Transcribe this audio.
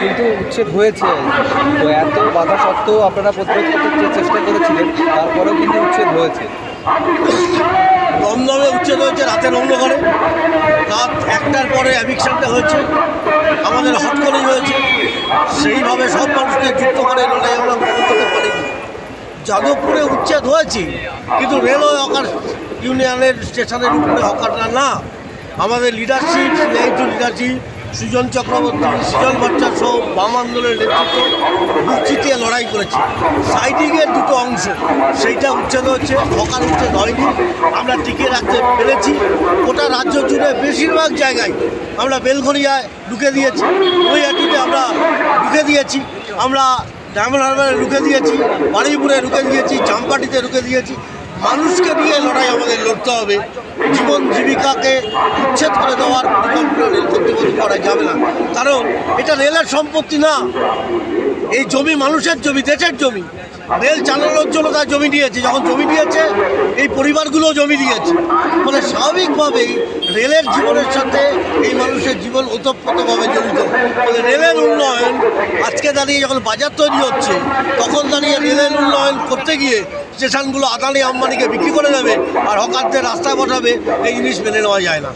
কিন্তু উচ্ছেদ হয়েছে। তো এত বাধা সত্ত্বেও আপনারা প্রতিরোধ করতে চেষ্টা করেছিলেন, তারপরেও কিন্তু উচ্ছেদ হয়েছে। দমদমে উচ্ছেদ হয়েছে রাতের অন্ধকারে, রাত 1টার পরে অ্যাভিকশনটা হয়েছে, আমাদের হট করেই হয়েছে। সেইভাবে সব মানুষকে যুক্ত করে লড়াই আমরা গ্রহণ করতে পারিনি। যাদবপুরে উচ্ছেদ হয়েছে, কিন্তু রেলওয়ে হকার ইউনিয়নের স্টেশনের উপরে হকাররা না, আমাদের লিডারশিপ, ন্যায্য লিডারশিপ, সুজন চক্রবর্তী, সৃজন বাচ্চা সহ বাম আন্দোলনের নেতৃত্ব বুক চিতিয়ে লড়াই করেছে। সাইডিংয়ের দুটো অংশ সেইটা উচ্ছেদ হচ্ছে, হকার উচ্ছেদ হয়নি। আমরা টিকে রাখতে পেরেছি। গোটা রাজ্য জুড়ে বেশিরভাগ জায়গায় আমরা বেলঘরিয়ায় ঢুকে দিয়েছি, নৈহাটিতে আমরা ঢুকে দিয়েছি, আমরা ডায়মন্ড হারবারে ঢুকে দিয়েছি, বারুইপুরে ঢুকে দিয়েছি, চাম্পাটিতে ঢুকে দিয়েছি। মানুষকে নিয়ে লড়াই আমাদের লড়তে হবে। জীবন জীবিকাকে উচ্ছেদ করে দেওয়ার পরিকল্পনা রেল কর্তৃপক্ষ করা যাবে না, কারণ এটা রেলের সম্পত্তি না। এই জমি মানুষের জমি, দেশের জমি। রেল চালানোর জন্য তার জমি দিয়েছে, যখন জমি দিয়েছে এই পরিবারগুলো জমি দিয়েছে, ফলে স্বাভাবিকভাবেই রেলের জীবনের সাথে এই মানুষের জীবন ওতপ্রোতভাবে জড়িত। ফলে রেলের উন্নয়ন আজকে দাঁড়িয়ে যখন বাজার তৈরি হচ্ছে, তখন দাঁড়িয়ে রেলের উন্নয়ন করতে গিয়ে স্টেশনগুলো আদানি আম্বানিকে বিক্রি করে দেবে আর হকারদের রাস্তায় বসাবে, এই জিনিস মেনে নেওয়া যায় না।